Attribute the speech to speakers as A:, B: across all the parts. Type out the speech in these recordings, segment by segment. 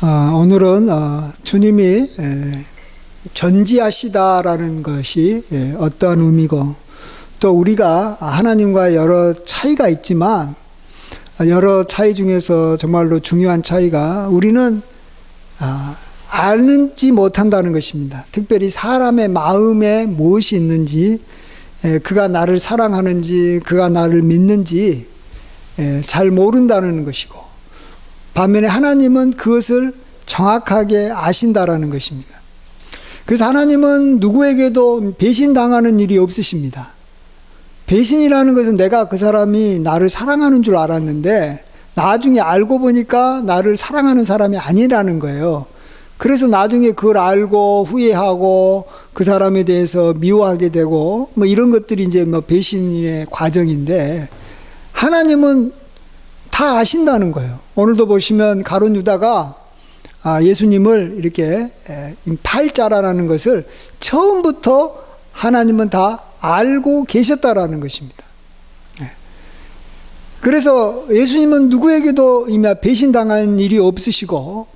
A: 오늘은 주님이 전지하시다라는 것이 어떠한 의미고, 또 우리가 하나님과 여러 차이가 있지만 여러 차이 중에서 정말로 중요한 차이가 우리는 알지 못한다는 것입니다. 특별히 사람의 마음에 무엇이 있는지, 그가 나를 사랑하는지, 그가 나를 믿는지 잘 모른다는 것이고, 반면에 하나님은 그것을 정확하게 아신다라는 것입니다. 그래서 하나님은 누구에게도 배신당하는 일이 없으십니다. 배신이라는 것은 내가 그 사람이 나를 사랑하는 줄 알았는데 나중에 알고 보니까 나를 사랑하는 사람이 아니라는 거예요. 그래서 나중에 그걸 알고 후회하고 그 사람에 대해서 미워하게 되고 이런 것들이 이제 배신의 과정인데, 하나님은 다 아신다는 거예요. 오늘도 보시면 가룟 유다가 예수님을 이렇게 팔자라는 것을 처음부터 하나님은 다 알고 계셨다라는 것입니다. 그래서 예수님은 누구에게도 이미 배신당한 일이 없으시고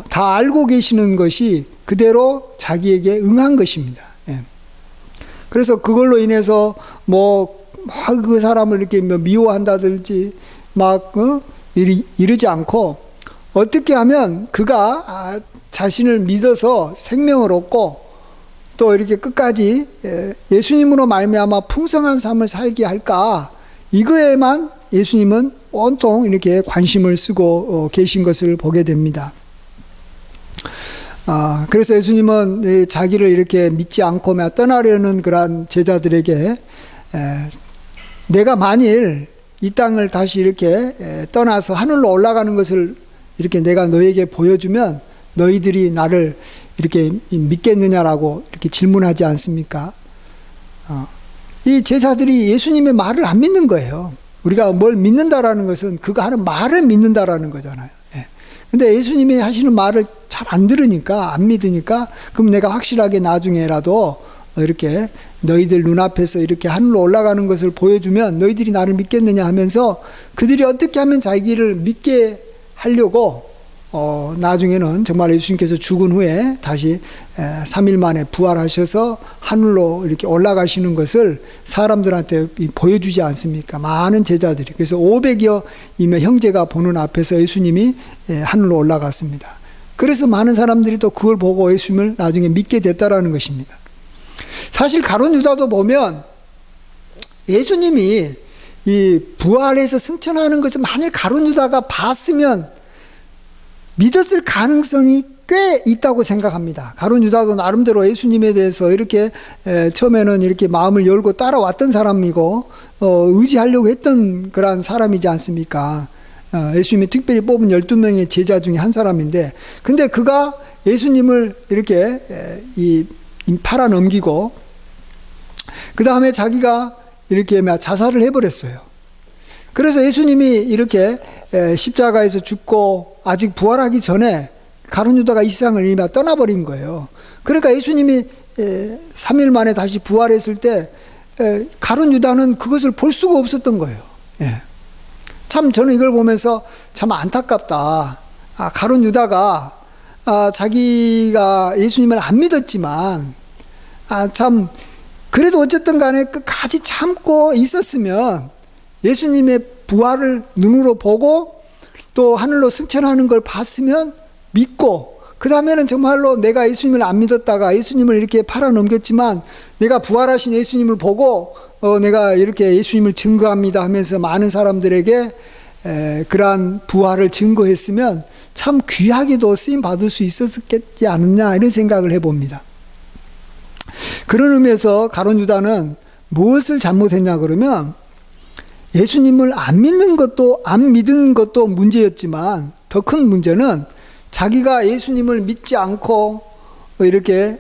A: 다 알고 계시는 것이 그대로 자기에게 응한 것입니다. 그래서 그걸로 인해서 그 사람을 이렇게 미워한다든지 이러지 않고, 어떻게 하면 그가 자신을 믿어서 생명을 얻고 또 이렇게 끝까지 예수님으로 말미암아 풍성한 삶을 살게 할까, 이거에만 예수님은 온통 이렇게 관심을 쓰고 계신 것을 보게 됩니다. 그래서 예수님은 자기를 이렇게 믿지 않고 떠나려는 그러한 제자들에게 내가 만일 이 땅을 다시 이렇게 떠나서 하늘로 올라가는 것을 이렇게 내가 너에게 보여주면 너희들이 나를 이렇게 믿겠느냐라고 이렇게 질문하지 않습니까? 이 제자들이 예수님의 말을 안 믿는 거예요. 우리가 뭘 믿는다라는 것은 그가 하는 말을 믿는다라는 거잖아요. 근데 예수님이 하시는 말을 잘 안 들으니까, 안 믿으니까, 그럼 내가 확실하게 나중에라도 이렇게 너희들 눈앞에서 이렇게 하늘로 올라가는 것을 보여주면 너희들이 나를 믿겠느냐 하면서 그들이 어떻게 하면 자기를 믿게 하려고 나중에는 정말 예수님께서 죽은 후에 다시 3일 만에 부활하셔서 하늘로 이렇게 올라가시는 것을 사람들한테 보여주지 않습니까? 많은 제자들이. 그래서 500여 임의 형제가 보는 앞에서 예수님이 하늘로 올라갔습니다. 그래서 많은 사람들이 또 그걸 보고 예수님을 나중에 믿게 됐다라는 것입니다. 사실 가룟 유다도 보면 예수님이 이 부활해서 승천하는 것을 만일 가룟 유다가 봤으면 믿었을 가능성이 꽤 있다고 생각합니다. 가룟 유다도 나름대로 예수님에 대해서 이렇게 처음에는 이렇게 마음을 열고 따라왔던 사람이고 의지하려고 했던 그런 사람이지 않습니까? 예수님이 특별히 뽑은 12명의 제자 중에 한 사람인데, 근데 그가 예수님을 이렇게 팔아 넘기고 그 다음에 자기가 이렇게 자살을 해버렸어요. 그래서 예수님이 이렇게 십자가에서 죽고 아직 부활하기 전에 가룟 유다가 이 세상을 이미 떠나버린 거예요. 그러니까 예수님이 3일 만에 다시 부활했을 때 가룟 유다는 그것을 볼 수가 없었던 거예요. 참 저는 이걸 보면서 참 안타깝다. 가룟 유다가 자기가 예수님을 안 믿었지만 참 그래도 어쨌든 간에 끝까지 참고 있었으면 예수님의 부활을 눈으로 보고 또 하늘로 승천하는 걸 봤으면 믿고, 그 다음에는 정말로 내가 예수님을 안 믿었다가 예수님을 이렇게 팔아 넘겼지만 내가 부활하신 예수님을 보고 내가 이렇게 예수님을 증거합니다 하면서 많은 사람들에게 그러한 부활을 증거했으면 참 귀하게도 쓰임 받을 수 있었겠지 않느냐, 이런 생각을 해봅니다. 그런 의미에서 가룟 유다는 무엇을 잘못했냐 그러면, 예수님을 안 믿는 것도 안 믿은 것도 문제였지만 더 큰 문제는 자기가 예수님을 믿지 않고 이렇게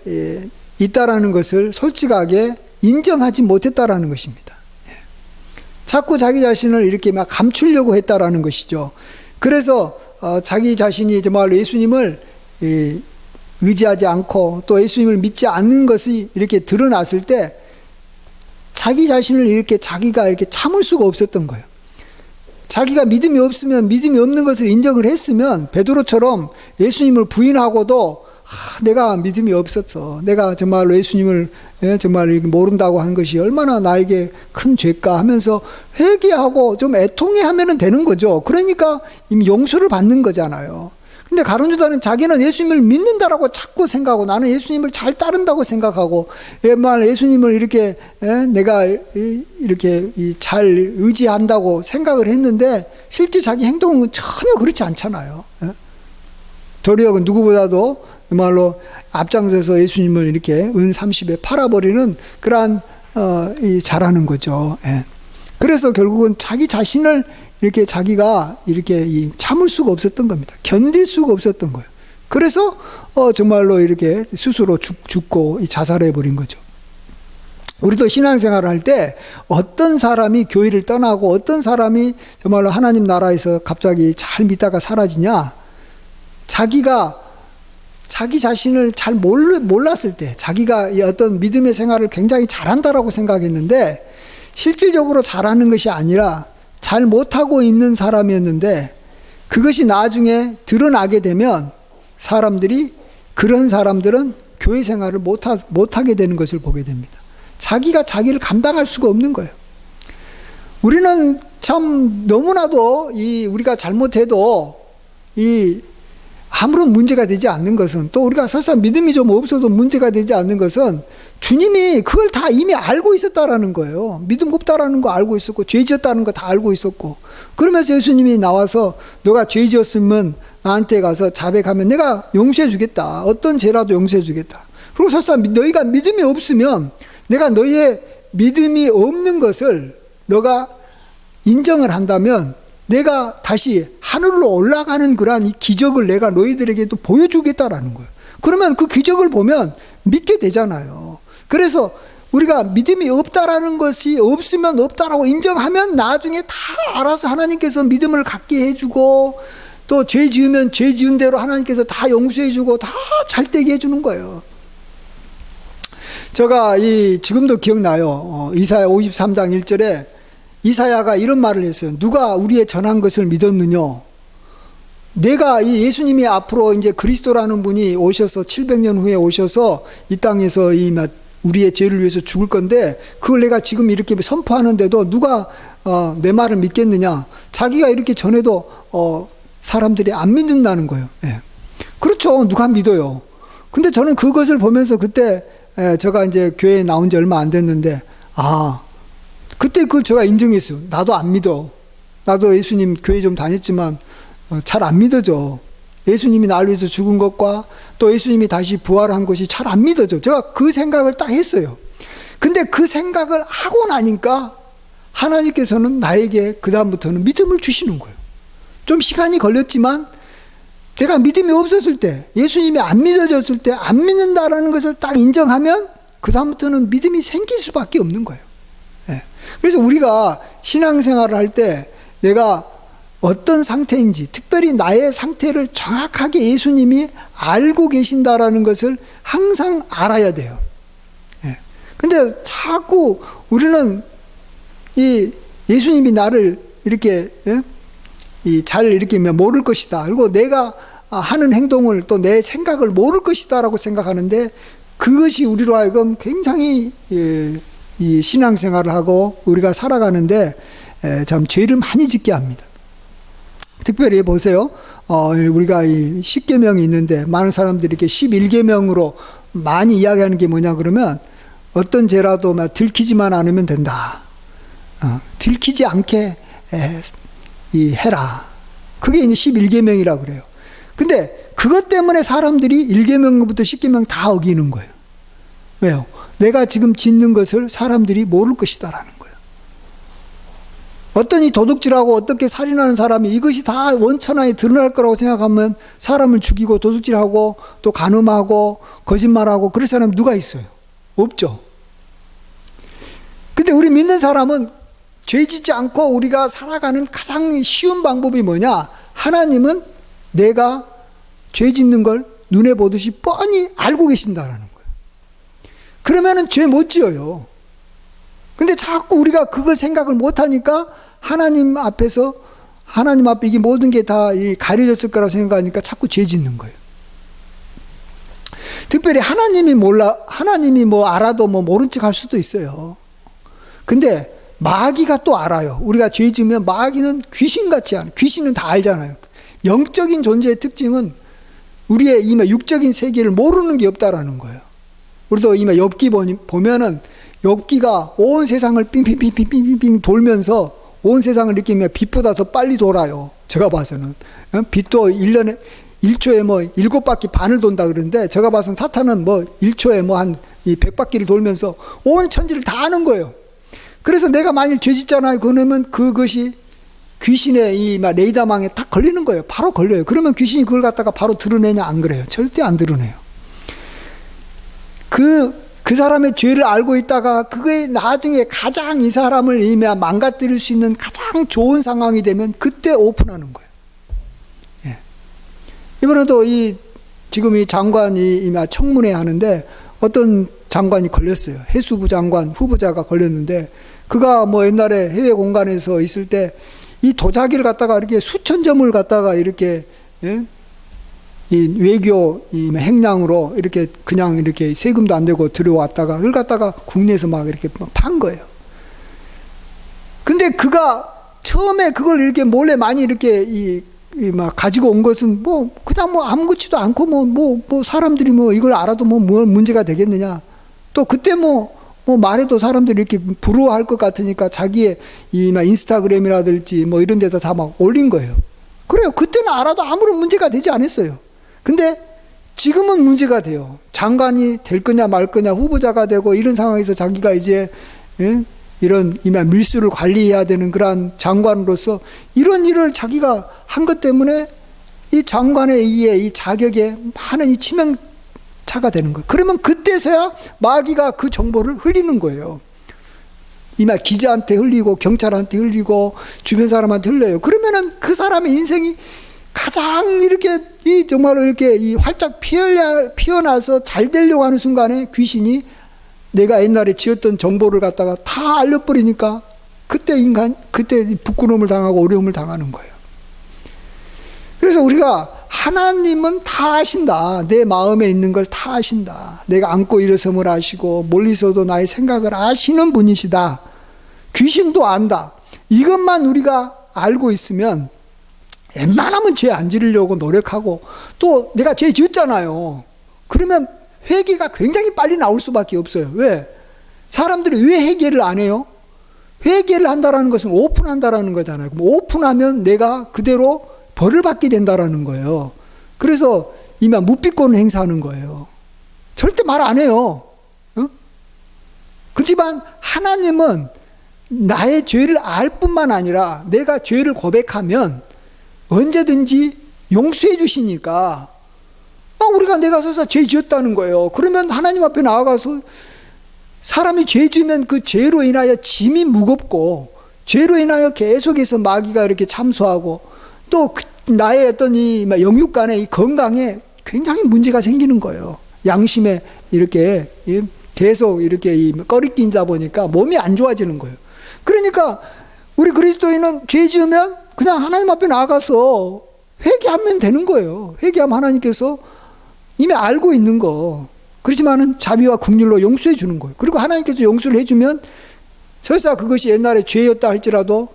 A: 있다라는 것을 솔직하게 인정하지 못했다라는 것입니다. 자꾸 자기 자신을 이렇게 감추려고 했다라는 것이죠. 그래서 자기 자신이 정말 예수님을 의지하지 않고 또 예수님을 믿지 않는 것이 이렇게 드러났을 때 자기 자신을 이렇게 자기가 이렇게 참을 수가 없었던 거예요. 자기가 믿음이 없으면 믿음이 없는 것을 인정을 했으면 베드로처럼 예수님을 부인하고도 내가 믿음이 없었어. 내가 정말로 예수님을 정말 모른다고 한 것이 얼마나 나에게 큰 죄까 하면서 회개하고 좀 애통해 하면 되는 거죠. 그러니까 이미 용서를 받는 거잖아요. 근데 가룟 유다는 자기는 예수님을 믿는다라고 자꾸 생각하고 나는 예수님을 잘 따른다고 생각하고 정말 예수님을 이렇게 내가 이렇게 잘 의지한다고 생각을 했는데 실제 자기 행동은 전혀 그렇지 않잖아요. 도리어 누구보다도 정말로 앞장서서 예수님을 이렇게 은 30에 팔아버리는 그러한 잘하는 거죠. 그래서 결국은 자기 자신을 이렇게 자기가 이렇게 참을 수가 없었던 겁니다. 견딜 수가 없었던 거예요. 그래서 정말로 이렇게 스스로 죽고 자살해 버린 거죠. 우리도 신앙생활을 할 때 어떤 사람이 교회를 떠나고 어떤 사람이 정말로 하나님 나라에서 갑자기 잘 믿다가 사라지냐, 자기가 자기 자신을 잘 몰랐을 때, 자기가 어떤 믿음의 생활을 굉장히 잘한다라고 생각했는데 실질적으로 잘하는 것이 아니라 잘 못하고 있는 사람이었는데 그것이 나중에 드러나게 되면 사람들이, 그런 사람들은 교회 생활을 못하게 되는 것을 보게 됩니다. 자기가 자기를 감당할 수가 없는 거예요. 우리는 참 너무나도 우리가 잘못해도 아무런 문제가 되지 않는 것은, 또 우리가 설사 믿음이 좀 없어도 문제가 되지 않는 것은 주님이 그걸 다 이미 알고 있었다라는 거예요. 믿음 없다라는 거 알고 있었고 죄 지었다는 거 다 알고 있었고, 그러면서 예수님이 나와서 너가 죄 지었으면 나한테 가서 자백하면 내가 용서해 주겠다. 어떤 죄라도 용서해 주겠다. 그리고 설사 너희가 믿음이 없으면 내가 너희의 믿음이 없는 것을 너가 인정을 한다면 내가 다시 하늘로 올라가는 그러한 이 기적을 내가 너희들에게도 보여주겠다라는 거예요. 그러면 그 기적을 보면 믿게 되잖아요. 그래서 우리가 믿음이 없다라는 것이 없으면 없다라고 인정하면 나중에 다 알아서 하나님께서 믿음을 갖게 해주고, 또 죄 지으면 죄 지은 대로 하나님께서 다 용서해주고 다 잘되게 해주는 거예요. 제가 지금도 기억나요. 이사야 53장 1절에 이사야가 이런 말을 했어요. 누가 우리의 전한 것을 믿었느냐? 내가 예수님이 앞으로 이제 그리스도라는 분이 오셔서 700년 후에 오셔서 이 땅에서 우리의 죄를 위해서 죽을 건데 그걸 내가 지금 이렇게 선포하는데도 누가 내 말을 믿겠느냐? 자기가 이렇게 전해도 사람들이 안 믿는다는 거예요. 그렇죠. 누가 믿어요. 근데 저는 그것을 보면서 그때 제가 이제 교회에 나온 지 얼마 안 됐는데 그때 그걸 제가 인정했어요. 나도 안 믿어. 나도 예수님 교회 좀 다녔지만 잘 안 믿어져. 예수님이 나를 위해서 죽은 것과 또 예수님이 다시 부활한 것이 잘 안 믿어져. 제가 그 생각을 딱 했어요. 근데 그 생각을 하고 나니까 하나님께서는 나에게 그 다음부터는 믿음을 주시는 거예요. 좀 시간이 걸렸지만 내가 믿음이 없었을 때, 예수님이 안 믿어졌을 때 안 믿는다라는 것을 딱 인정하면 그 다음부터는 믿음이 생길 수밖에 없는 거예요. 그래서 우리가 신앙생활을 할 때 내가 어떤 상태인지, 특별히 나의 상태를 정확하게 예수님이 알고 계신다라는 것을 항상 알아야 돼요. 근데 자꾸 우리는 예수님이 나를 이렇게 잘 이렇게 모를 것이다. 그리고 내가 하는 행동을 또 내 생각을 모를 것이다라고 생각하는데 그것이 우리로 하여금 굉장히 이 신앙생활을 하고 우리가 살아가는데 참 죄를 많이 짓게 합니다. 특별히 보세요. 우리가 이 10계명이 있는데 많은 사람들이 이렇게 11계명으로 많이 이야기하는 게 뭐냐 그러면 어떤 죄라도 들키지만 않으면 된다. 들키지 않게 해라. 그게 이제 11계명이라고 그래요. 근데 그것 때문에 사람들이 1계명부터 10계명 다 어기는 거예요. 왜요? 내가 지금 짓는 것을 사람들이 모를 것이다라는 거예요. 어떤 도둑질하고 어떻게 살인하는 사람이 이것이 다 원천하에 드러날 거라고 생각하면 사람을 죽이고 도둑질하고 또 간음하고 거짓말하고 그럴 사람이 누가 있어요? 없죠. 근데 우리 믿는 사람은 죄 짓지 않고 우리가 살아가는 가장 쉬운 방법이 뭐냐? 하나님은 내가 죄 짓는 걸 눈에 보듯이 뻔히 알고 계신다라는 거예요. 그러면은 죄 못 지어요. 근데 자꾸 우리가 그걸 생각을 못 하니까 하나님 앞에서 하나님 앞에 이게 모든 게 다 가려졌을 거라고 생각하니까 자꾸 죄 짓는 거예요. 특별히 하나님이 뭐 알아도 뭐 모른 척 할 수도 있어요. 근데 마귀가 또 알아요. 우리가 죄 지으면 마귀는 귀신같이 알아요. 귀신은 다 알잖아요. 영적인 존재의 특징은 우리의 이 육적인 세계를 모르는 게 없다라는 거예요. 우리도 이 욥기 보면은 욥기가 온 세상을 빙빙빙빙빙 돌면서 온 세상을 느끼면 빛보다 더 빨리 돌아요. 제가 봐서는. 빛도 1초에 뭐 7바퀴 반을 돈다 그러는데, 제가 봐서는 사탄은 뭐 1초에 뭐 한 100바퀴를 돌면서 온 천지를 다 아는 거예요. 그래서 내가 만일 죄 짓잖아요. 그러면 그것이 귀신의 이 레이더망에 딱 걸리는 거예요. 바로 걸려요. 그러면 귀신이 그걸 갖다가 바로 드러내냐? 안 그래요. 절대 안 드러내요. 그 사람의 죄를 알고 있다가 그게 나중에 가장 이 사람을 망가뜨릴 수 있는 가장 좋은 상황이 되면 그때 오픈하는 거예요. 예. 이번에도 지금 이 장관이 청문회 하는데 어떤 장관이 걸렸어요. 해수부 장관 후보자가 걸렸는데, 그가 뭐 옛날에 해외 공간에서 있을 때 이 도자기를 갖다가 이렇게 수천 점을 갖다가 이렇게, 예? 이 외교 행량으로 이렇게 그냥 이렇게 세금도 안 되고 들어왔다가 그걸 갖다가 국내에서 막 이렇게 판 거예요. 근데 그가 처음에 그걸 이렇게 몰래 많이 이렇게 막 가지고 온 것은 뭐 그냥 뭐 아무렇지도 않고 뭐 사람들이 뭐 이걸 알아도 뭐 문제가 되겠느냐. 또 그때 뭐 말해도 사람들이 이렇게 부러워할 것 같으니까 자기의 인스타그램이라든지 뭐 이런 데다 다 막 올린 거예요. 그래요. 그때는 알아도 아무런 문제가 되지 않았어요. 근데 지금은 문제가 돼요. 장관이 될 거냐 말 거냐, 후보자가 되고 이런 상황에서 자기가 이제, 예? 이런 밀수를 관리해야 되는 그러한 장관으로서 이런 일을 자기가 한 것 때문에 이 장관에 의해 이 자격에 많은 이 치명차가 되는 거예요. 그러면 그때서야 마귀가 그 정보를 흘리는 거예요. 기자한테 흘리고 경찰한테 흘리고 주변 사람한테 흘려요. 그러면은 그 사람의 인생이 가장 이렇게 정말로 이렇게 활짝 피어나서 잘 되려고 하는 순간에 귀신이 내가 옛날에 지었던 정보를 갖다가 다 알려버리니까 그때 부끄러움을 당하고 어려움을 당하는 거예요. 그래서 우리가 하나님은 다 아신다. 내 마음에 있는 걸 다 아신다. 내가 앉고 일어섬을 아시고 멀리서도 나의 생각을 아시는 분이시다. 귀신도 안다. 이것만 우리가 알고 있으면 웬만하면 죄 안 지르려고 노력하고, 또 내가 죄 지었잖아요. 그러면 회개가 굉장히 빨리 나올 수밖에 없어요. 왜? 사람들이 왜 회개를 안 해요? 회개를 한다라는 것은 오픈한다라는 거잖아요. 그럼 오픈하면 내가 그대로 벌을 받게 된다라는 거예요. 그래서 묵비권을 행사하는 거예요. 절대 말 안 해요. 그렇지만 하나님은 나의 죄를 알 뿐만 아니라 내가 죄를 고백하면 언제든지 용서해 주시니까 우리가 내가 서서 죄 지었다는 거예요. 그러면 하나님 앞에 나아가서 사람이 죄 지으면 그 죄로 인하여 짐이 무겁고, 죄로 인하여 계속해서 마귀가 이렇게 참소하고, 또 나의 어떤 영육 간의 이 건강에 굉장히 문제가 생기는 거예요. 양심에 이렇게 계속 이렇게 꺼리끼다 보니까 몸이 안 좋아지는 거예요. 그러니까 우리 그리스도인은 죄 지으면 그냥 하나님 앞에 나가서 회개하면 되는 거예요. 회개하면 하나님께서 이미 알고 있는 거, 그렇지만은 자비와 긍휼로 용서해 주는 거예요. 그리고 하나님께서 용서를 해주면 설사 그것이 옛날에 죄였다 할지라도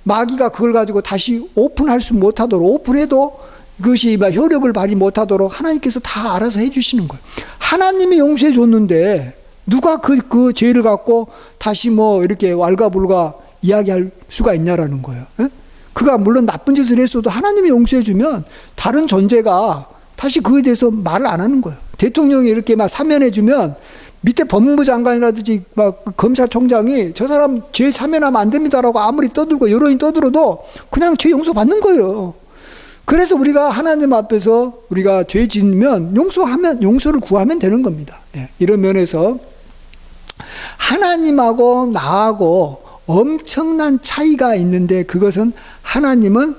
A: 마귀가 그걸 가지고 다시 오픈할 수 못하도록, 오픈해도 그것이 효력을 발휘 못하도록 하나님께서 다 알아서 해주시는 거예요. 하나님이 용서해 줬는데 누가 그 죄를 갖고 다시 뭐 이렇게 왈가불가 이야기할 수가 있냐라는 거예요. 그가 물론 나쁜 짓을 했어도 하나님이 용서해 주면 다른 존재가 다시 그에 대해서 말을 안 하는 거예요. 대통령이 이렇게 사면해 주면 밑에 법무부 장관이라든지 검찰총장이 저 사람 죄 사면하면 안 됩니다라고 아무리 떠들고 여론이 떠들어도 그냥 죄 용서 받는 거예요. 그래서 우리가 하나님 앞에서 우리가 죄 짓으면 용서를 구하면 되는 겁니다. 예, 이런 면에서 하나님하고 나하고 엄청난 차이가 있는데, 그것은 하나님은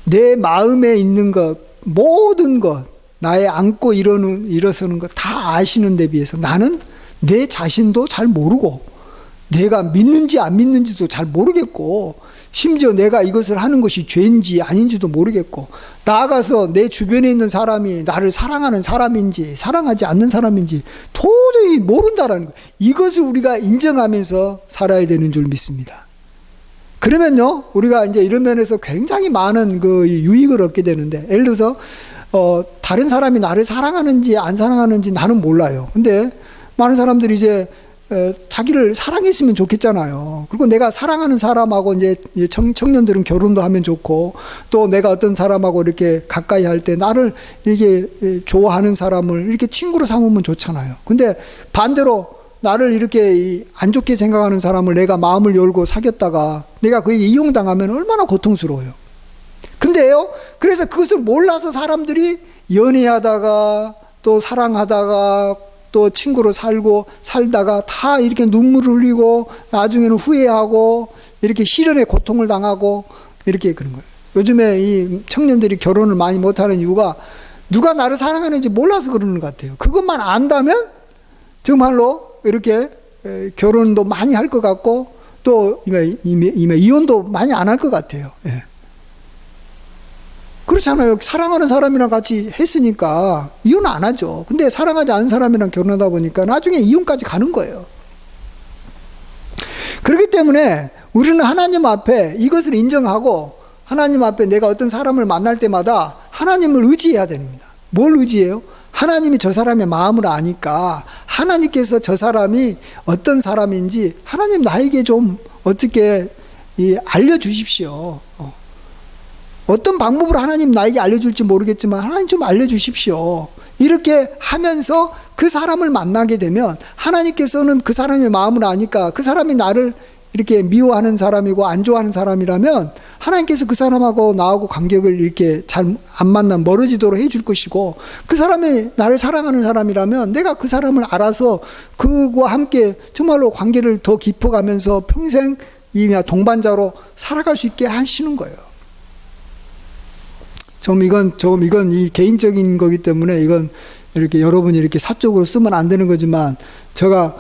A: 내 마음에 있는 것, 모든 것, 나의 앉고 일어서는 것 다 아시는 데 비해서 나는 내 자신도 잘 모르고, 내가 믿는지 안 믿는지도 잘 모르겠고, 심지어 내가 이것을 하는 것이 죄인지 아닌지도 모르겠고, 나아가서 내 주변에 있는 사람이 나를 사랑하는 사람인지 사랑하지 않는 사람인지 도저히 모른다라는 것, 이것을 우리가 인정하면서 살아야 되는 줄 믿습니다. 그러면요, 우리가 이제 이런 면에서 굉장히 많은 그 유익을 얻게 되는데, 예를 들어서 다른 사람이 나를 사랑하는지 안 사랑하는지 나는 몰라요. 근데 많은 사람들이 이제 자기를 사랑했으면 좋겠잖아요. 그리고 내가 사랑하는 사람하고 이제 청년들은 결혼도 하면 좋고, 또 내가 어떤 사람하고 이렇게 가까이 할 때 나를 이렇게 좋아하는 사람을 이렇게 친구로 삼으면 좋잖아요. 근데 반대로 나를 이렇게 안 좋게 생각하는 사람을 내가 마음을 열고 사귀었다가 내가 그에게 이용당하면 얼마나 고통스러워요. 근데요, 그래서 그것을 몰라서 사람들이 연애하다가 또 사랑하다가 또 친구로 살다가 다 이렇게 눈물을 흘리고 나중에는 후회하고 이렇게 시련의 고통을 당하고 이렇게 그런 거예요. 요즘에 이 청년들이 결혼을 많이 못하는 이유가 누가 나를 사랑하는지 몰라서 그러는 것 같아요. 그것만 안다면 정말로 이렇게 결혼도 많이 할 것 같고, 또 이혼도 많이 안 할 것 같아요. 예. 그렇잖아요. 사랑하는 사람이랑 같이 했으니까 이혼 안 하죠. 근데 사랑하지 않은 사람이랑 결혼하다 보니까 나중에 이혼까지 가는 거예요. 그렇기 때문에 우리는 하나님 앞에 이것을 인정하고, 하나님 앞에 내가 어떤 사람을 만날 때마다 하나님을 의지해야 됩니다. 뭘 의지해요? 하나님이 저 사람의 마음을 아니까 하나님께서 저 사람이 어떤 사람인지 하나님 나에게 좀 어떻게 알려주십시오. 어떤 방법으로 하나님 나에게 알려줄지 모르겠지만 하나님 좀 알려주십시오. 이렇게 하면서 그 사람을 만나게 되면 하나님께서는 그 사람의 마음을 아니까, 그 사람이 나를 이렇게 미워하는 사람이고 안 좋아하는 사람이라면 하나님께서 그 사람하고 나하고 관계를 이렇게 잘 안 만나 멀어지도록 해줄 것이고, 그 사람이 나를 사랑하는 사람이라면 내가 그 사람을 알아서 그와 함께 정말로 관계를 더 깊어가면서 평생 이 동반자로 살아갈 수 있게 하시는 거예요. 이건 이 개인적인 거기 때문에 이건 이렇게 여러분이 이렇게 사적으로 쓰면 안 되는 거지만, 제가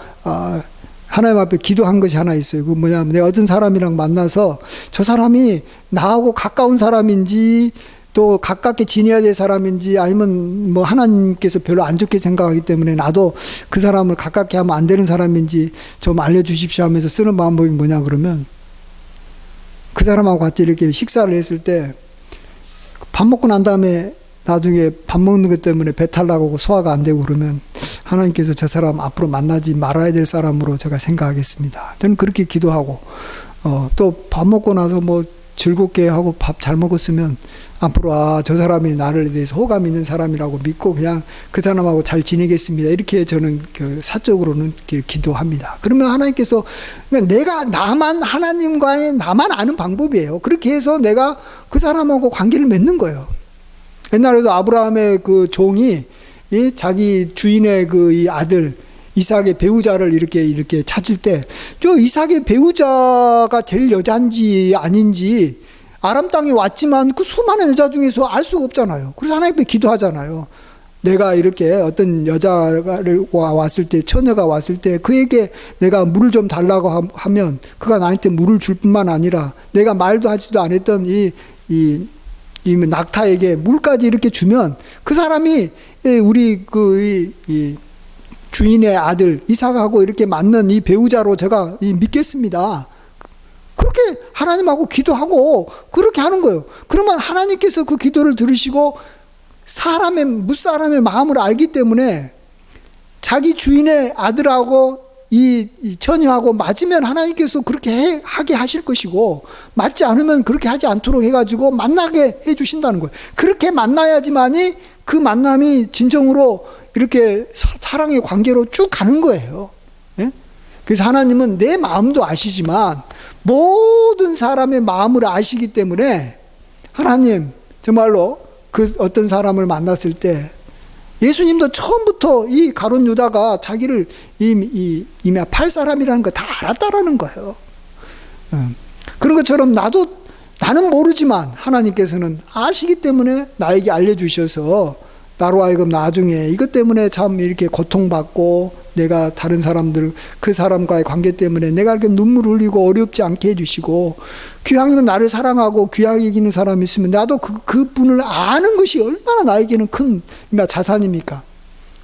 A: 하나님 앞에 기도한 것이 하나 있어요. 그 뭐냐면, 내가 어떤 사람이랑 만나서 저 사람이 나하고 가까운 사람인지 또 가깝게 지내야 될 사람인지, 아니면 뭐 하나님께서 별로 안 좋게 생각하기 때문에 나도 그 사람을 가깝게 하면 안 되는 사람인지 좀 알려주십시오 하면서 쓰는 방법이 뭐냐 그러면, 그 사람하고 같이 이렇게 식사를 했을 때 밥 먹고 난 다음에 나중에 밥 먹는 것 때문에 배탈 나고 소화가 안 되고 그러면 하나님께서 저 사람 앞으로 만나지 말아야 될 사람으로 제가 생각하겠습니다. 저는 그렇게 기도하고, 또 밥 먹고 나서 뭐 즐겁게 하고 밥 잘 먹었으면 앞으로 저 사람이 나를 대해서 호감 있는 사람이라고 믿고 그냥 그 사람하고 잘 지내겠습니다. 이렇게 저는 사적으로는 기도합니다. 그러면 하나님께서, 내가 하나님과의 나만 아는 방법이에요. 그렇게 해서 내가 그 사람하고 관계를 맺는 거예요. 옛날에도 아브라함의 그 종이 자기 주인의 이 아들 이삭의 배우자를 이렇게 찾을 때, 저 이삭의 배우자가 될 여자인지 아닌지 아람 땅에 왔지만 그 수많은 여자 중에서 알 수가 없잖아요. 그래서 하나님께 기도하잖아요. 내가 이렇게 어떤 여자를 왔을 때, 처녀가 왔을 때 그에게 내가 물을 좀 달라고 하면 그가 나한테 물을 줄 뿐만 아니라 내가 말도 하지도 않았던 이 낙타에게 물까지 이렇게 주면 그 사람이 우리 이 주인의 아들 이삭하고 이렇게 맞는 이 배우자로 제가 믿겠습니다. 그렇게 하나님하고 기도하고 그렇게 하는 거예요. 그러면 하나님께서 그 기도를 들으시고 무사람의 마음을 알기 때문에 자기 주인의 아들하고 이 처녀하고 맞으면 하나님께서 그렇게 하게 하실 것이고, 맞지 않으면 그렇게 하지 않도록 해가지고 만나게 해주신다는 거예요. 그렇게 만나야지만이 그 만남이 진정으로 이렇게 사랑의 관계로 쭉 가는 거예요. 예? 그래서 하나님은 내 마음도 아시지만 모든 사람의 마음을 아시기 때문에 하나님 정말로 그 어떤 사람을 만났을 때, 예수님도 처음부터 이 가룟 유다가 자기를 이미 팔 사람이라는 거 다 알았다라는 거예요. 그런 것처럼 나는 모르지만 하나님께서는 아시기 때문에 나에게 알려주셔서 나로 하여금 나중에 이것 때문에 참 이렇게 고통받고 내가 다른 사람들 그 사람과의 관계 때문에 내가 이렇게 눈물 흘리고 어렵지 않게 해주시고 귀향이면 나를 사랑하고 귀하게 여기는 사람이 있으면 나도 그분을 아는 것이 얼마나 나에게는 큰 자산입니까?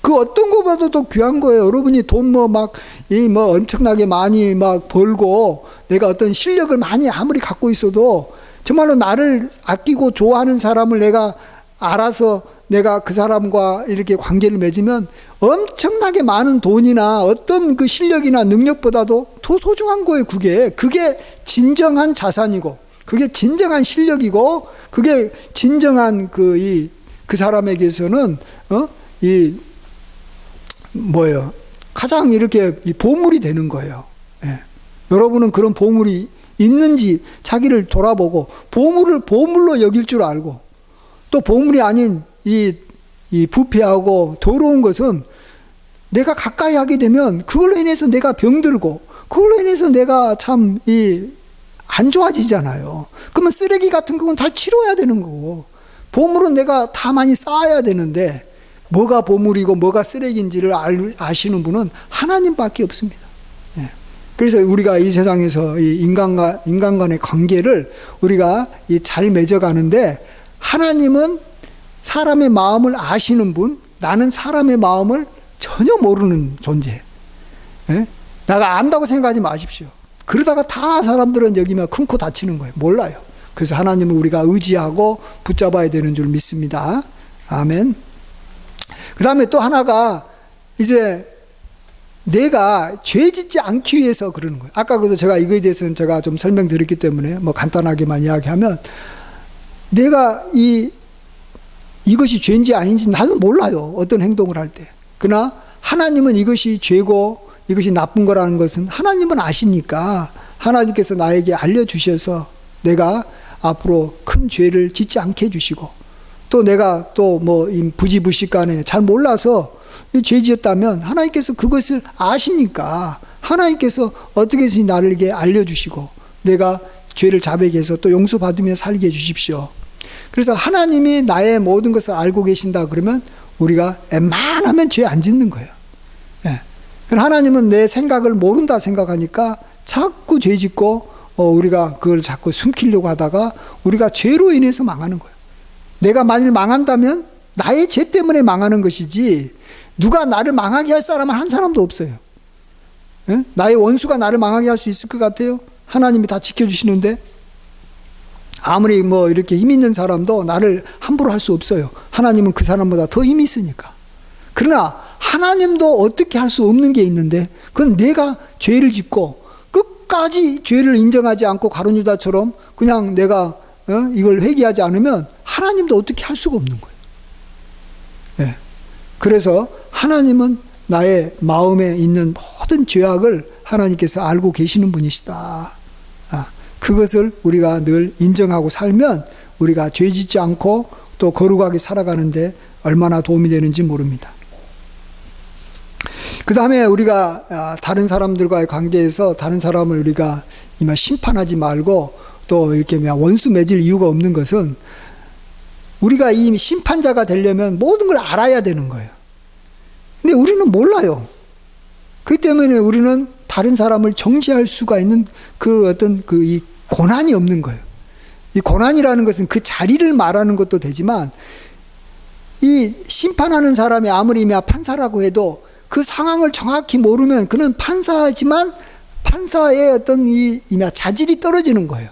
A: 그 어떤 것보다도 귀한 거예요. 여러분이 돈 엄청나게 많이 벌고 내가 어떤 실력을 많이 아무리 갖고 있어도 정말로 나를 아끼고 좋아하는 사람을 내가 알아서 내가 그 사람과 이렇게 관계를 맺으면 엄청나게 많은 돈이나 어떤 그 실력이나 능력보다도 더 소중한 거예요. 그게 진정한 자산이고, 그게 진정한 실력이고, 그게 진정한 그 사람에게서는, 가장 이렇게 보물이 되는 거예요. 예. 여러분은 그런 보물이 있는지 자기를 돌아보고, 보물로 여길 줄 알고, 또 보물이 아닌 이 부패하고 더러운 것은 내가 가까이 하게 되면 그걸로 인해서 내가 병들고 그걸로 인해서 내가 참 안 좋아지잖아요. 그러면 쓰레기 같은 건 다 치워야 되는 거고 보물은 내가 다 많이 쌓아야 되는데 뭐가 보물이고 뭐가 쓰레기인지를 아시는 분은 하나님밖에 없습니다. 예. 그래서 우리가 이 세상에서 이 인간 간의 관계를 우리가 잘 맺어가는데 하나님은 사람의 마음을 아시는 분, 나는 사람의 마음을 전혀 모르는 존재. 예? 내가 안다고 생각하지 마십시오. 그러다가 다 사람들은 여기면 큰 코 다치는 거예요. 몰라요. 그래서 하나님을 우리가 의지하고 붙잡아야 되는 줄 믿습니다. 아멘. 그 다음에 또 하나가 이제 내가 죄 짓지 않기 위해서 그러는 거예요. 아까 그래도 제가 이거에 대해서는 제가 좀 설명드렸기 때문에 간단하게만 이야기하면 내가 이것이 죄인지 아닌지 나는 몰라요. 어떤 행동을 할 때. 그러나 하나님은 이것이 죄고 이것이 나쁜 거라는 것은 하나님은 아시니까 하나님께서 나에게 알려주셔서 내가 앞으로 큰 죄를 짓지 않게 해주시고 또 내가 부지불식간에 잘 몰라서 죄 지었다면 하나님께서 그것을 아시니까 하나님께서 어떻게 해서 나를 이게 알려주시고 내가 죄를 자백해서 해서 또 용서받으며 살게 해주십시오. 그래서 하나님이 나의 모든 것을 알고 계신다 그러면 우리가 웬만하면 죄 안 짓는 거예요. 예. 하나님은 내 생각을 모른다 생각하니까 자꾸 죄 짓고 우리가 그걸 자꾸 숨기려고 하다가 우리가 죄로 인해서 망하는 거예요. 내가 만일 망한다면 나의 죄 때문에 망하는 것이지 누가 나를 망하게 할 사람은 한 사람도 없어요. 예? 나의 원수가 나를 망하게 할 수 있을 것 같아요? 하나님이 다 지켜주시는데 아무리 이렇게 힘 있는 사람도 나를 함부로 할 수 없어요. 하나님은 그 사람보다 더 힘이 있으니까. 그러나 하나님도 어떻게 할 수 없는 게 있는데 그건 내가 죄를 짓고 끝까지 죄를 인정하지 않고 가룟 유다처럼 그냥 내가 이걸 회개하지 않으면 하나님도 어떻게 할 수가 없는 거예요. 예. 그래서 하나님은 나의 마음에 있는 모든 죄악을 하나님께서 알고 계시는 분이시다. 그것을 우리가 늘 인정하고 살면 우리가 죄 짓지 않고 또 거룩하게 살아가는데 얼마나 도움이 되는지 모릅니다. 그 다음에 우리가 다른 사람들과의 관계에서 다른 사람을 우리가 심판하지 말고 또 이렇게 원수 맺을 이유가 없는 것은 우리가 이 심판자가 되려면 모든 걸 알아야 되는 거예요. 근데 우리는 몰라요. 그렇기 때문에 우리는 다른 사람을 정죄할 수가 있는 이 고난이 없는 거예요. 이 고난이라는 것은 그 자리를 말하는 것도 되지만 이 심판하는 사람이 아무리 판사라고 해도 그 상황을 정확히 모르면 그는 판사지만 판사의 어떤 자질이 떨어지는 거예요.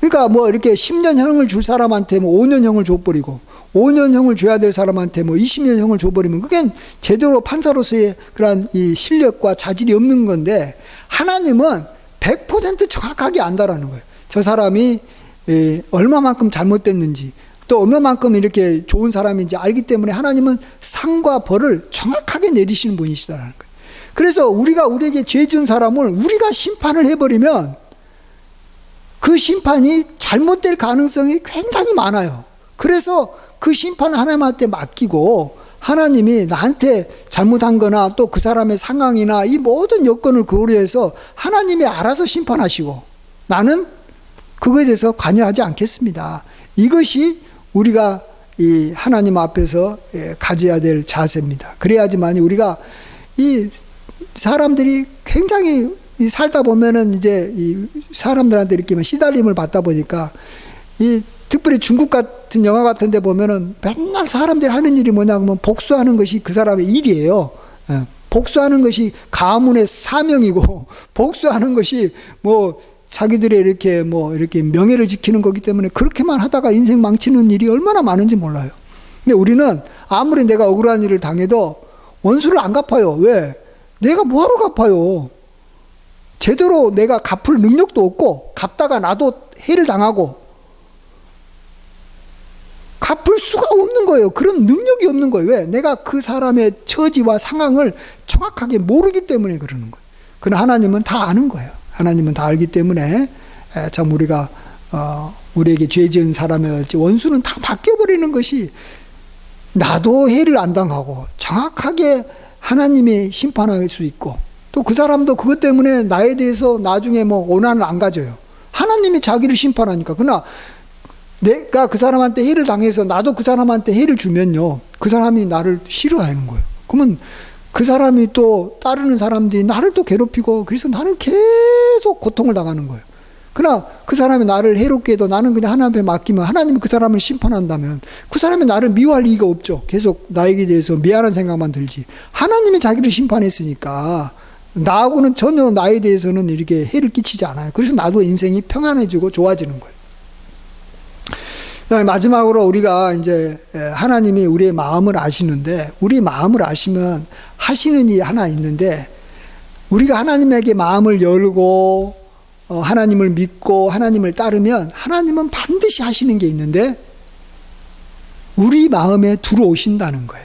A: 그러니까 이렇게 10년형을 줄 사람한테 5년형을 줘버리고 5년형을 줘야 될 사람한테 20년형을 줘버리면 그게 제대로 판사로서의 그런 이 실력과 자질이 없는 건데 하나님은 100% 정확하게 안다라는 거예요. 저 사람이 얼마만큼 잘못됐는지 또 얼마만큼 이렇게 좋은 사람인지 알기 때문에 하나님은 상과 벌을 정확하게 내리시는 분이시다라는 거예요. 그래서 우리에게 죄 지은 사람을 우리가 심판을 해버리면 그 심판이 잘못될 가능성이 굉장히 많아요. 그래서 그 심판을 하나님한테 맡기고 하나님이 나한테 잘못한 거나 또 그 사람의 상황이나 이 모든 여건을 고려해서 하나님이 알아서 심판하시고 나는 그거에 대해서 관여하지 않겠습니다. 이것이 우리가 이 하나님 앞에서 가져야 될 자세입니다. 그래야지만 우리가 이 사람들이 굉장히 살다 보면은 이제 이 사람들한테 이렇게 시달림을 받다 보니까 이 특별히 중국 같은 영화 같은 데 보면은 맨날 사람들이 하는 일이 뭐냐면 복수하는 것이 그 사람의 일이에요. 복수하는 것이 가문의 사명이고 복수하는 것이 뭐 자기들의 이렇게 명예를 지키는 거기 때문에 그렇게만 하다가 인생 망치는 일이 얼마나 많은지 몰라요. 근데 우리는 아무리 내가 억울한 일을 당해도 원수를 안 갚아요. 왜? 내가 뭐하러 갚아요? 제대로 내가 갚을 능력도 없고 갚다가 나도 해를 당하고 갚을 수가 없는 거예요. 그런 능력이 없는 거예요. 왜? 내가 그 사람의 처지와 상황을 정확하게 모르기 때문에 그러는 거예요. 그러나 하나님은 다 아는 거예요. 하나님은 다 알기 때문에 참 우리가 우리에게 죄 지은 사람이랄지 원수는 다 바뀌어버리는 것이 나도 해를 안 당하고 정확하게 하나님이 심판할 수 있고 또 그 사람도 그것 때문에 나에 대해서 나중에 뭐 원한을 안 가져요. 하나님이 자기를 심판하니까. 그러나 내가 그 사람한테 해를 당해서 나도 그 사람한테 해를 주면요, 그 사람이 나를 싫어하는 거예요. 그러면 그 사람이 또 따르는 사람들이 나를 또 괴롭히고 그래서 나는 계속 고통을 당하는 거예요. 그러나 그 사람이 나를 해롭게 해도 나는 그냥 하나님 앞에 맡기면 하나님이 그 사람을 심판한다면 그 사람이 나를 미워할 리가 없죠. 계속 나에게 대해서 미안한 생각만 들지. 하나님이 자기를 심판했으니까 나하고는 전혀 나에 대해서는 이렇게 해를 끼치지 않아요. 그래서 나도 인생이 평안해지고 좋아지는 거예요. 마지막으로 우리가 이제 하나님이 우리의 마음을 아시는데 우리 마음을 아시면 하시는 일이 하나 있는데 우리가 하나님에게 마음을 열고 하나님을 믿고 하나님을 따르면 하나님은 반드시 하시는 게 있는데 우리 마음에 들어오신다는 거예요.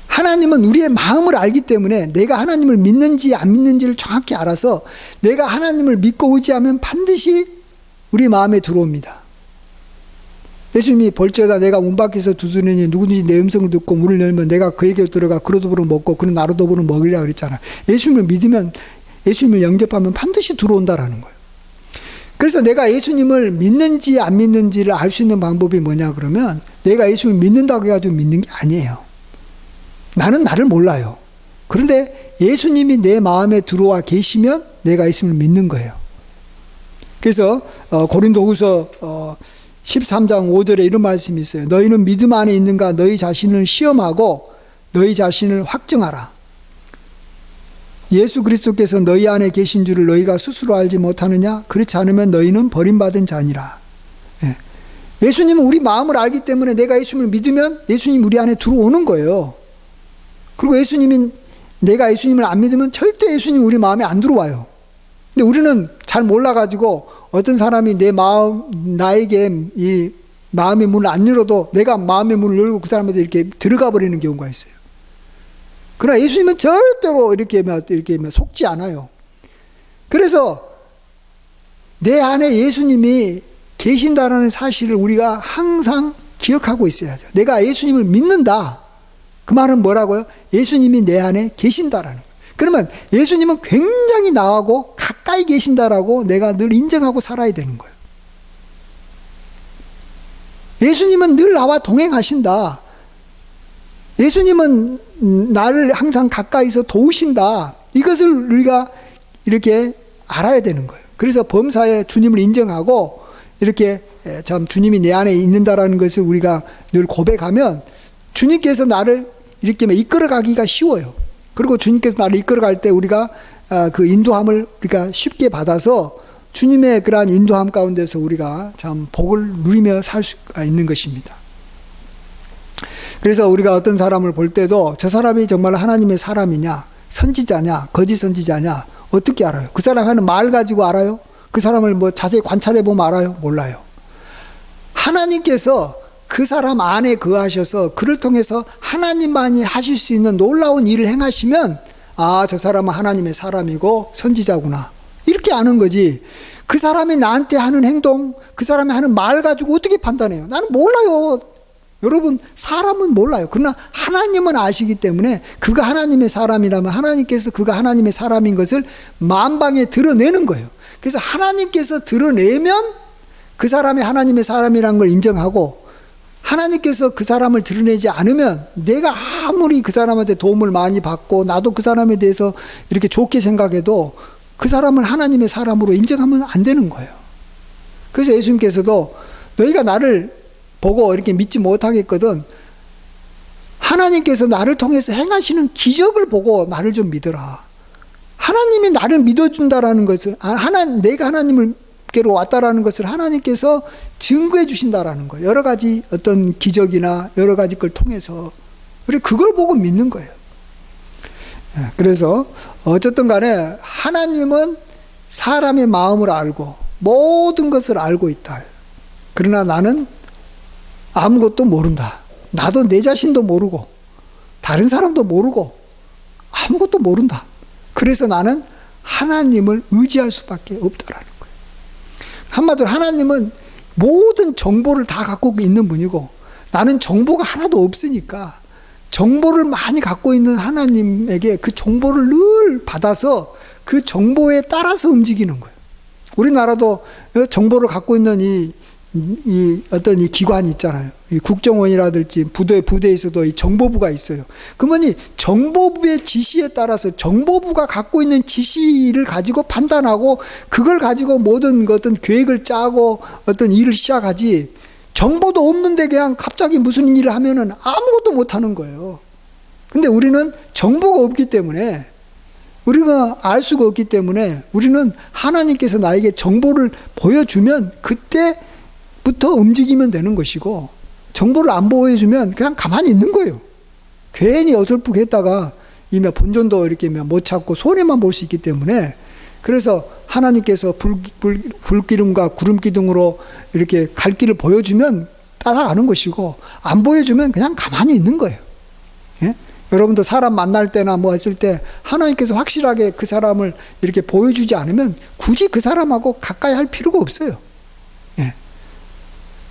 A: 하나님은 우리의 마음을 알기 때문에 내가 하나님을 믿는지 안 믿는지를 정확히 알아서 내가 하나님을 믿고 의지하면 반드시 우리 마음에 들어옵니다. 예수님이 볼지어다 내가 문 밖에서 두드리니 누구든지 내 음성을 듣고 문을 열면 내가 그에게 들어가 그로도부로 먹고 그는 나로도부로 먹으리라 그랬잖아요. 예수님을 믿으면 예수님을 영접하면 반드시 들어온다라는 거예요. 그래서 내가 예수님을 믿는지 안 믿는지를 알 수 있는 방법이 뭐냐 그러면 내가 예수님을 믿는다고 해가지고 믿는 게 아니에요. 나는 나를 몰라요. 그런데 예수님이 내 마음에 들어와 계시면 내가 예수님을 믿는 거예요. 그래서 고린도후서 13장 5절에 이런 말씀이 있어요. 너희는 믿음 안에 있는가 너희 자신을 시험하고 너희 자신을 확증하라. 예수 그리스도께서 너희 안에 계신 줄을 너희가 스스로 알지 못하느냐? 그렇지 않으면 너희는 버림받은 자니라. 예수님은 우리 마음을 알기 때문에 내가 예수님을 믿으면 예수님 우리 안에 들어오는 거예요. 그리고 내가 예수님을 안 믿으면 절대 예수님 우리 마음에 안 들어와요. 근데 우리는 잘 몰라가지고 어떤 사람이 나에게 이 마음의 문을 안 열어도 내가 마음의 문을 열고 그 사람한테 이렇게 들어가 버리는 경우가 있어요. 그러나 예수님은 절대로 이렇게 속지 않아요. 그래서 내 안에 예수님이 계신다라는 사실을 우리가 항상 기억하고 있어야 돼요. 내가 예수님을 믿는다. 그 말은 뭐라고요? 예수님이 내 안에 계신다라는 거예요. 그러면 예수님은 굉장히 나하고 가까이 계신다라고 내가 늘 인정하고 살아야 되는 거예요. 예수님은 늘 나와 동행하신다. 예수님은 나를 항상 가까이서 도우신다. 이것을 우리가 이렇게 알아야 되는 거예요. 그래서 범사에 주님을 인정하고 이렇게 참 주님이 내 안에 있는다라는 것을 우리가 늘 고백하면 주님께서 나를 이렇게 이끌어 가기가 쉬워요. 그리고 주님께서 나를 이끌어 갈 때 우리가 그 인도함을 우리가 쉽게 받아서 주님의 그러한 인도함 가운데서 우리가 참 복을 누리며 살 수가 있는 것입니다. 그래서 우리가 어떤 사람을 볼 때도 저 사람이 정말 하나님의 사람이냐, 선지자냐, 거짓 선지자냐 어떻게 알아요? 그 사람 하는 말 가지고 알아요? 그 사람을 뭐 자세히 관찰해 보면 알아요? 몰라요. 하나님께서 그 사람 안에 거하셔서 그를 통해서 하나님만이 하실 수 있는 놀라운 일을 행하시면 아, 저 사람은 하나님의 사람이고 선지자구나 이렇게 아는 거지. 그 사람이 나한테 하는 행동, 그 사람이 하는 말 가지고 어떻게 판단해요? 나는 몰라요. 여러분, 사람은 몰라요. 그러나 하나님은 아시기 때문에 그가 하나님의 사람이라면 하나님께서 그가 하나님의 사람인 것을 만방에 드러내는 거예요. 그래서 하나님께서 드러내면 그 사람이 하나님의 사람이라는 걸 인정하고 하나님께서 그 사람을 드러내지 않으면 내가 아무리 그 사람한테 도움을 많이 받고 나도 그 사람에 대해서 이렇게 좋게 생각해도 그 사람을 하나님의 사람으로 인정하면 안 되는 거예요. 그래서 예수님께서도 너희가 나를 보고 이렇게 믿지 못하겠거든 하나님께서 나를 통해서 행하시는 기적을 보고 나를 좀 믿어라. 하나님이 나를 믿어준다라는 것을 내가 하나님께로 왔다라는 것을 하나님께서 증거해 주신다라는 거예요. 여러 가지 어떤 기적이나 여러 가지 걸 통해서 우리 그걸 보고 믿는 거예요. 그래서 어쨌든 간에 하나님은 사람의 마음을 알고 모든 것을 알고 있다. 그러나 나는 아무것도 모른다. 나도 내 자신도 모르고 다른 사람도 모르고 아무것도 모른다. 그래서 나는 하나님을 의지할 수밖에 없다라는 거예요. 한마디로 하나님은 모든 정보를 다 갖고 있는 분이고 나는 정보가 하나도 없으니까 정보를 많이 갖고 있는 하나님에게 그 정보를 늘 받아서 그 정보에 따라서 움직이는 거예요. 우리나라도 정보를 갖고 있는 이 어떤 이 기관이 있잖아요. 이 국정원이라든지 부대에서도 이 정보부가 있어요. 그러면 이 정보부의 지시에 따라서 정보부가 갖고 있는 지시를 가지고 판단하고 그걸 가지고 모든 어떤 계획을 짜고 어떤 일을 시작하지 정보도 없는데 그냥 갑자기 무슨 일을 하면은 아무것도 못 하는 거예요. 근데 우리는 정보가 없기 때문에 우리가 알 수가 없기 때문에 우리는 하나님께서 나에게 정보를 보여주면 그때부터 움직이면 되는 것이고 정보를 안 보여주면 그냥 가만히 있는 거예요. 괜히 어설프게 했다가 이미 본전도 이렇게 못 찾고 손해만 볼 수 있기 때문에 그래서 하나님께서 불기둥과 구름기둥으로 이렇게 갈 길을 보여주면 따라가는 것이고 안 보여주면 그냥 가만히 있는 거예요. 예? 여러분도 사람 만날 때나 뭐 했을 때 하나님께서 확실하게 그 사람을 이렇게 보여주지 않으면 굳이 그 사람하고 가까이 할 필요가 없어요. 예.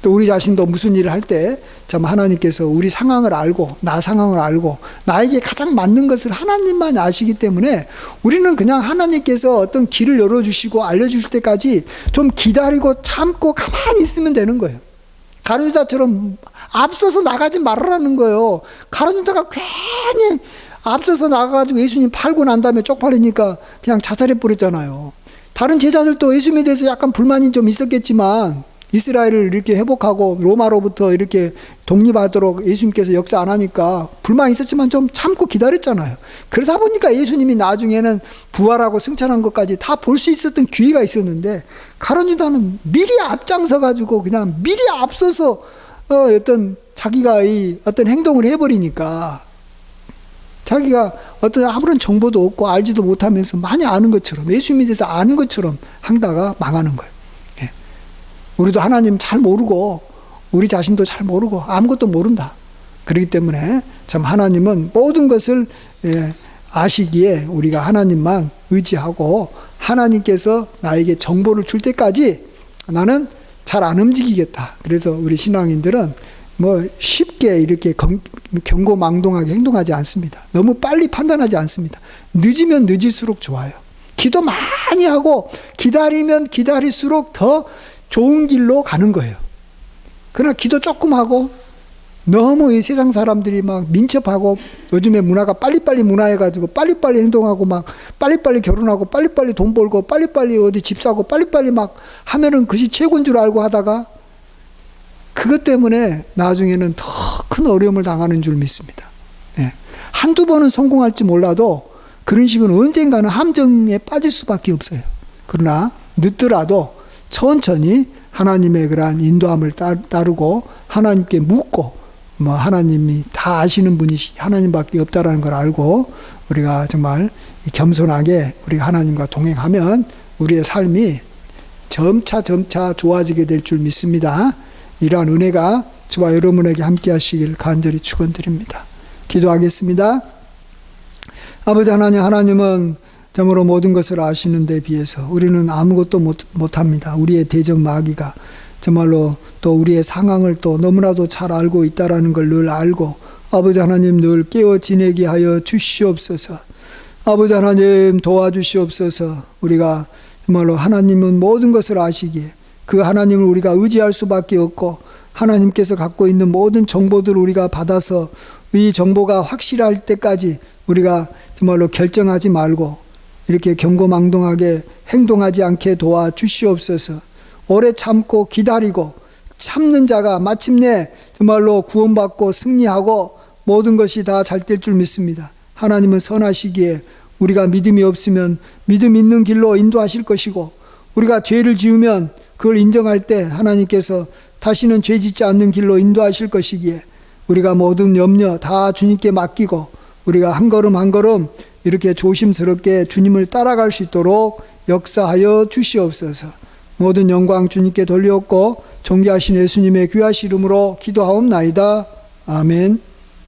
A: 또 우리 자신도 무슨 일을 할 때 참 하나님께서 우리 상황을 알고 나 상황을 알고 나에게 가장 맞는 것을 하나님만 아시기 때문에 우리는 그냥 하나님께서 어떤 길을 열어주시고 알려주실 때까지 좀 기다리고 참고 가만히 있으면 되는 거예요. 가룟 유다처럼 앞서서 나가지 말으라는 거예요. 가룟 유다가 괜히 앞서서 나가가지고 예수님 팔고 난 다음에 쪽팔리니까 그냥 자살해 버렸잖아요. 다른 제자들도 예수님에 대해서 약간 불만이 좀 있었겠지만 이스라엘을 이렇게 회복하고 로마로부터 이렇게 독립하도록 예수님께서 역사 안 하니까 불만이 있었지만 좀 참고 기다렸잖아요. 그러다 보니까 예수님이 나중에는 부활하고 승천한 것까지 다 볼 수 있었던 기회가 있었는데 가룟 유다는 미리 앞장서 가지고 그냥 미리 앞서서 어떤 자기가 이 어떤 행동을 해버리니까 자기가 어떤 아무런 정보도 없고 알지도 못하면서 많이 아는 것처럼 예수님에 대해서 아는 것처럼 하다가 망하는 거예요. 우리도 하나님 잘 모르고 우리 자신도 잘 모르고 아무것도 모른다. 그렇기 때문에 참 하나님은 모든 것을 아시기에 우리가 하나님만 의지하고 하나님께서 나에게 정보를 줄 때까지 나는 잘 안 움직이겠다. 그래서 우리 신앙인들은 뭐 쉽게 이렇게 경고망동하게 행동하지 않습니다. 너무 빨리 판단하지 않습니다. 늦으면 늦을수록 좋아요. 기도 많이 하고 기다리면 기다릴수록 더 좋은 길로 가는 거예요. 그러나 기도 조금 하고 너무 이 세상 사람들이 막 민첩하고 요즘에 문화가 빨리빨리 문화해가지고 빨리빨리 행동하고 막 빨리빨리 결혼하고 빨리빨리 돈 벌고 빨리빨리 어디 집 사고 빨리빨리 막 하면은 그것이 최고인 줄 알고 하다가 그것 때문에 나중에는 더 큰 어려움을 당하는 줄 믿습니다. 예. 한두 번은 성공할지 몰라도 그런 식으로 언젠가는 함정에 빠질 수밖에 없어요. 그러나 늦더라도 천천히 하나님의 그러한 인도함을 따르고 하나님께 묻고 뭐 하나님이 다 아시는 분이 하나님밖에 없다라는 걸 알고 우리가 정말 겸손하게 우리가 하나님과 동행하면 우리의 삶이 점차 좋아지게 될 줄 믿습니다. 이러한 은혜가 저와 여러분에게 함께 하시길 간절히 축원드립니다. 기도하겠습니다. 아버지 하나님은 정말로 모든 것을 아시는 데 비해서 우리는 아무것도 못합니다. 우리의 대적 마귀가 정말로 또 우리의 상황을 또 너무나도 잘 알고 있다라는 걸 늘 알고 아버지 하나님 늘 깨어 지내게 하여 주시옵소서. 아버지 하나님 도와주시옵소서. 우리가 정말로 하나님은 모든 것을 아시기에 그 하나님을 우리가 의지할 수밖에 없고, 하나님께서 갖고 있는 모든 정보들을 우리가 받아서 이 정보가 확실할 때까지 우리가 정말로 결정하지 말고 이렇게 경고망동하게 행동하지 않게 도와주시옵소서. 오래 참고 기다리고 참는 자가 마침내 정말로 구원받고 승리하고 모든 것이 다 잘 될 줄 믿습니다. 하나님은 선하시기에 우리가 믿음이 없으면 믿음 있는 길로 인도하실 것이고, 우리가 죄를 지으면 그걸 인정할 때 하나님께서 다시는 죄 짓지 않는 길로 인도하실 것이기에 우리가 모든 염려 다 주님께 맡기고 우리가 한 걸음 한 걸음 이렇게 조심스럽게 주님을 따라갈 수 있도록 역사하여 주시옵소서. 모든 영광 주님께 돌려옵고 존귀하신 예수님의 귀하신 이름으로 기도하옵나이다. 아멘.